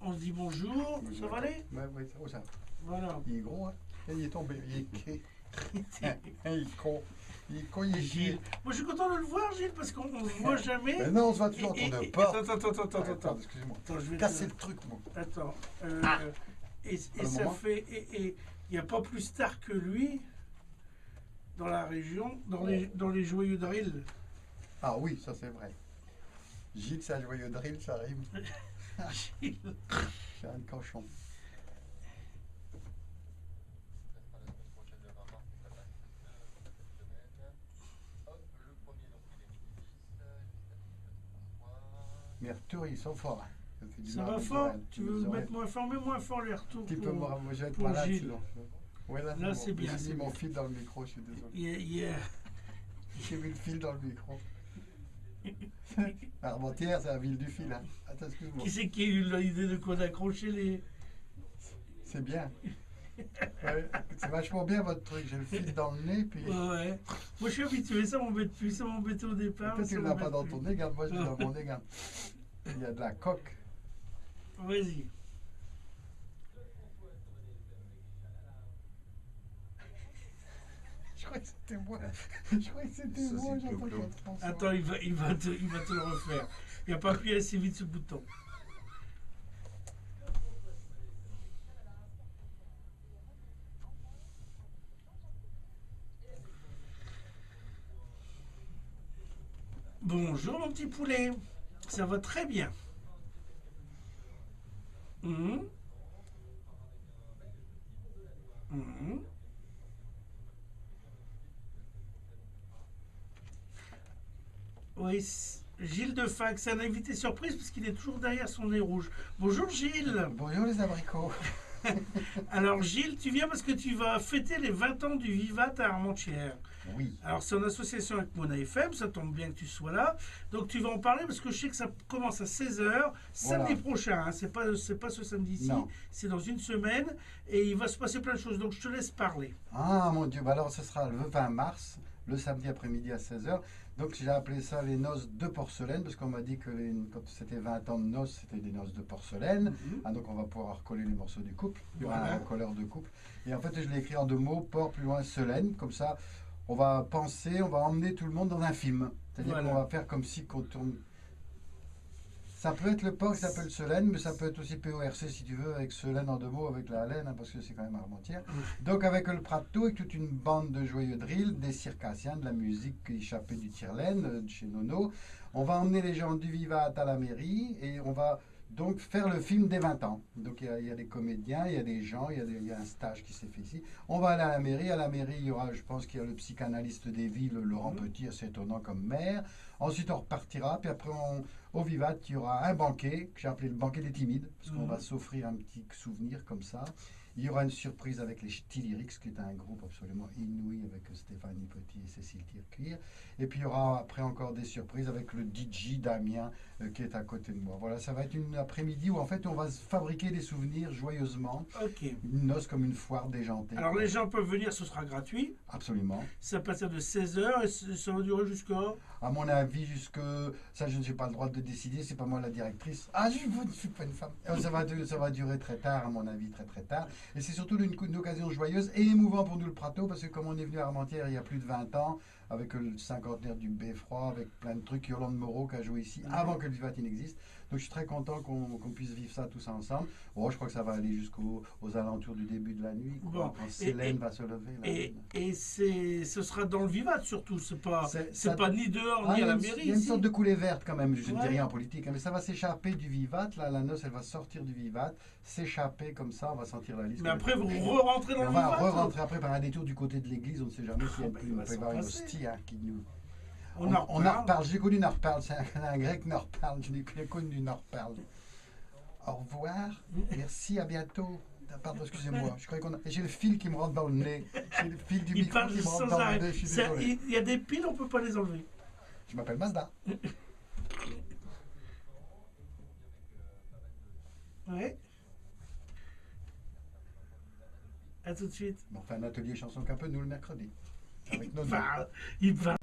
On se dit bonjour. Ça va aller? Oui, ça. Voilà. Il est gros, hein. Et il est tombé. Il est quai. Il est con. Il est con, il est Gilles. Gilles. Moi, je suis content de le voir, Gilles, parce qu'on ne se voit jamais. Mais non, on se voit toujours autour de porte. Attends. Excusez-moi. Attends, je vais Casser le truc, moi. Attends. Ah. Et le ça moment. fait. Et il n'y a pas plus tard que lui dans la région, dans les joyeux drills. Ah oui, ça c'est vrai. Gilles, c'est un joyeux drill, ça rime. Gilles. C'est un cochon. Mes retours, ils sont forts. Hein. fait du Ça mal va aux fort? oreilles. Tu veux Aux mettre moins fort? Mets moins fort les retours. Un petit peu moins, moi je vais être pour malade Gilles. sinon. Ouais, Là, bon. c'est bien, J'ai c'est mis mon bien. fil dans le micro, je suis désolé. Yeah. J'ai mis le fil dans le micro. Armentières, c'est la ville du fil. Hein. Attends, excuse-moi. Qui c'est qui a eu l'idée de quoi d'accrocher les. C'est bien. Ouais, c'est vachement bien votre truc. J'ai le fil dans le nez, puis. Ouais. Moi, je suis habitué, ça m'embête plus. Ça m'embêtait au départ. Peut-être ça que tu l'as pas m'embête dans plus. ton nez, regarde, moi je l'ai dans mon nez, regarde. Il y a de la coque. Vas-y. Je croyais que c'était moi. Je croyais que c'était Ça, moi, c'est j'entends Clo-Clo. votre François. Attends, il va te le refaire. Il n'a pas appuyé assez vite ce bouton. Bonjour mon petit poulet. Ça va très bien. Mhm. Mhm. Oui, Gilles de Fac, c'est un invité surprise parce qu'il est toujours derrière son nez rouge. Bonjour Gilles. Bonjour les abricots. Alors Gilles, tu viens parce que tu vas fêter les 20 ans du Vivat à Armentières. Oui. Alors c'est en association avec Mona FM, ça tombe bien que tu sois là. Donc tu vas en parler parce que je sais que ça commence à 16h, samedi Voilà. prochain. Hein. C'est pas ce samedi-ci, Non. c'est dans une semaine. Et il va se passer plein de choses, donc je te laisse parler. Ah mon Dieu, bah alors ce sera le 20 mars, le samedi après-midi à 16h. Donc j'ai appelé ça les noces de porcelaine, parce qu'on m'a dit que quand c'était 20 ans de noces, c'était des noces de porcelaine. Ah, donc on va pouvoir recoller les morceaux du couple. Il y aura Voilà. un recolleur de couple. Et en fait, je l'ai écrit en 2 mots, port plus loin Selaine. Comme ça, on va penser, on va emmener tout le monde dans un film. C'est-à-dire Voilà. qu'on va faire comme si qu'on tourne. Ça peut être le port qui s'appelle Selaine, mais ça peut être aussi PORC si tu veux, avec Selaine en 2 mots, avec la laine, hein, parce que c'est quand même Armentières. Donc avec le Prato, avec toute une bande de joyeux drills, des circassiens, de la musique échappée du tire-laine, de chez Nono. On va emmener les gens du Vivat à la mairie et on va donc faire le film des 20 ans. Donc il y a des comédiens, il y a des gens, il y a un stage qui s'est fait ici. On va aller à la mairie. À la mairie, il y aura, je pense qu'il y a le psychanalyste des villes, Laurent Petit, assez étonnant comme maire. Ensuite, on repartira. Puis après, au Vivat, il y aura un banquet, que j'ai appelé le banquet des timides, parce qu'on va s'offrir un petit souvenir comme ça. Il y aura une surprise avec les Ch'tillyrics, qui est un groupe absolument inouï avec Stéphanie Petit et Cécile Tircuir. Et puis il y aura après encore des surprises avec le DJ Damien qui est à côté de moi. Voilà, ça va être une après-midi où en fait on va se fabriquer des souvenirs joyeusement. Ok. Une noce comme une foire déjantée. Alors les gens peuvent venir, ce sera gratuit. Absolument. Ça passe à de 16h et ça va durer jusqu'à. À mon avis, jusque. Ça, je n'ai pas le droit de décider, c'est pas moi la directrice. Ah, je ne suis pas une femme. Ça va durer très tard, à mon avis, très très tard. Et c'est surtout une occasion joyeuse et émouvante pour nous le Prato, parce que comme on est venu à Armentières il y a plus de 20 ans, avec le cinquantenaire du Beffroi, avec plein de trucs, Yolande Moreau qui a joué ici avant que le Vivat n'existe. Donc je suis très content qu'on puisse vivre ça tous ensemble. Bon, je crois que ça va aller jusqu'aux alentours du début de la nuit, quoi, Bon. quand Célène va se lever. Là. Et ce sera dans le Vivat surtout, c'est pas ça- pas ni dehors Ah, ni il y à a la une- mairie il y a une ici. sorte de coulée verte quand même, je ne dis Ouais. rien en politique, hein, mais ça va s'échapper du Vivat, là, la noce elle va sortir du Vivat, s'échapper comme ça, on va sentir la liste. Mais après vous re-rentrez dans Et le on va Vivat. re-rentrer après par un détour du côté de l'église, on ne sait jamais s'il y a Ah, bah, il va peut y s'en avoir une passer. hostie hein, qui nous... On en reparle. reparle, j'ai connu Norparle, c'est un grec Norparle, je l'ai connu Norparle. Au revoir, merci, à bientôt. Pardon, excusez-moi, je croyais qu'on a... J'ai le fil qui me rentre dans le nez, j'ai le fil du Il micro parle qui me rentre sans dans le arrêt. nez, je suis Ça, désolé. il y a des piles, on peut pas les enlever. Je m'appelle Mazda. Ouais. À tout de suite. On fait un atelier chanson qu'un peu nous le mercredi. Avec nos Il parle.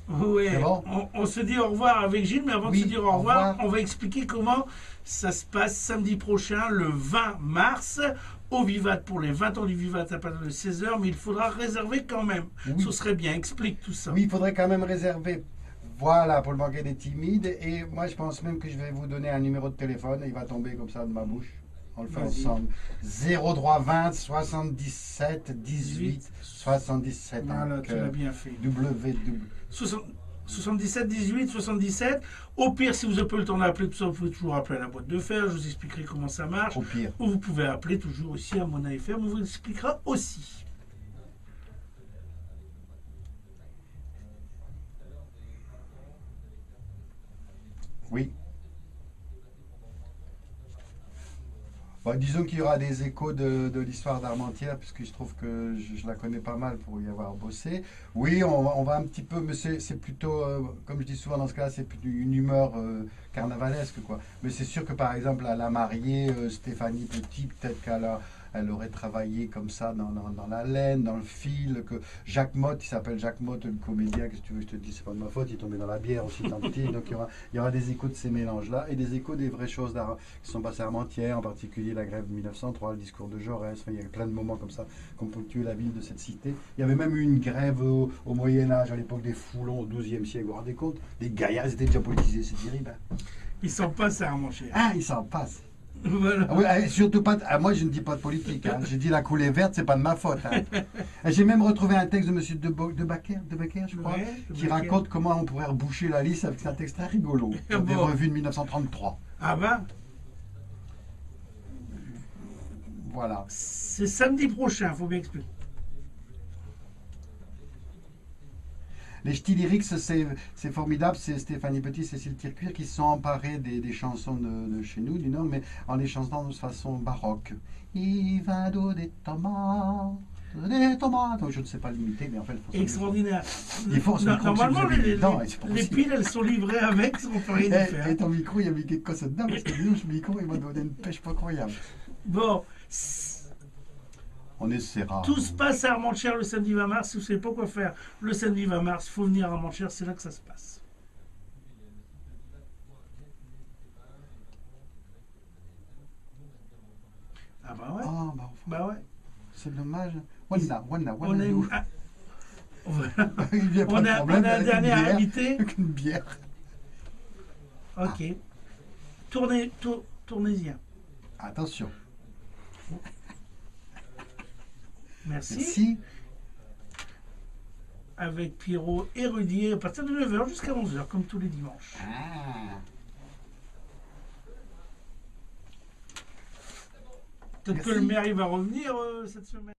Ouais, C'est bon? on se dit au revoir avec Gilles, mais avant de Oui, se dire au au revoir, revoir. on va expliquer comment ça se passe samedi prochain, le 20 mars, au Vivat pour les 20 ans du Vivat à partir de 16h, mais il faudra réserver quand même. Oui. Ce serait bien, explique tout ça. Oui, il faudrait quand même réserver. Voilà, pour le banquet des timides. Et moi, je pense même que je vais vous donner un numéro de téléphone. Il va tomber comme ça de ma bouche. On le fait Vas-y. ensemble. 0320 77 18 77. Voilà, tu l'as bien fait. WW. 77 18 77. Au pire, si vous n'avez pas le temps d'appeler tout ça, vous pouvez toujours appeler à la boîte de fer. Je vous expliquerai comment ça marche. Au pire. Ou vous pouvez appeler toujours aussi à Mona FM. On vous expliquera aussi. Oui. Bon, disons qu'il y aura des échos de l'histoire d'Armentières, puisque je trouve que je la connais pas mal pour y avoir bossé. Oui, on va un petit peu, mais c'est plutôt, comme je dis souvent dans ce cas, c'est plutôt une humeur carnavalesque, quoi. Mais c'est sûr que par exemple, à la mariée, Stéphanie Petit, peut-être elle aurait travaillé comme ça dans la laine, dans le fil, que Jacques Motte, il s'appelle Jacques Motte, le comédien, qu'est-ce que tu veux que je te dise, c'est pas de ma faute, il est tombé dans la bière aussi tant petit, donc il y aura des échos de ces mélanges-là, et des échos des vraies choses qui sont passées à Armentières, en particulier la grève de 1903, le discours de Jaurès, enfin, il y a plein de moments comme ça qui ont ponctué la ville de cette cité. Il y avait même eu une grève au Moyen-Âge, à l'époque des foulons, au XIIe siècle, vous vous rendez compte? Les gaillards, ils étaient déjà politisés, c'est terrible. Hein. Ils s'en passent à mon cher. Ah, ils s'en passent. Voilà. Ah oui, surtout pas. Moi, je ne dis pas de politique. Hein. J'ai dit la coulée verte, c'est pas de ma faute. Hein. J'ai même retrouvé un texte de Monsieur de Backer, je crois, Ouais, qui Becker. raconte comment on pourrait reboucher la liste avec un texte très rigolo. Ah Des bon. revues de 1933. Ah ben, Voilà. c'est samedi prochain, faut bien expliquer. Les ch'tis lyriques, c'est formidable. C'est Stéphanie Petit, Cécile Tircuir qui se sont emparés des chansons de chez nous, du Nord, mais en les chantant de façon baroque. Il va do des tomates. Donc, je ne sais pas l'imiter, mais en fait, il faut s'en Extraordinaire. Il faut se No- le croire, Normalement, si vous avez des dents, c'est pas les possible. piles, elles sont livrées avec, on peut rien y faire. Et ton micro, il y a mis quelque chose dedans, parce que dis donc, ce micro, il m'a donné une pêche pas croyable. Bon, On essaiera. tout se passe à Armentières le samedi 20 mars. Si vous ne savez pas quoi faire le samedi 20 mars, il faut venir à Armentières, c'est là que ça se passe. Ah bah ouais. Ah, bah, enfin, Bah ouais. c'est dommage. Wanna, On a une, do. ah, voilà. Il y a pas de problème, on a un avec une dernier bière. invité. Avec une bière. Ok. Tournez-y. Attention. Merci. Merci. Avec Pierrot et Rudy à partir de 9h jusqu'à 11h, comme tous les dimanches. Ah. Peut-être que Merci. le maire il va revenir cette semaine.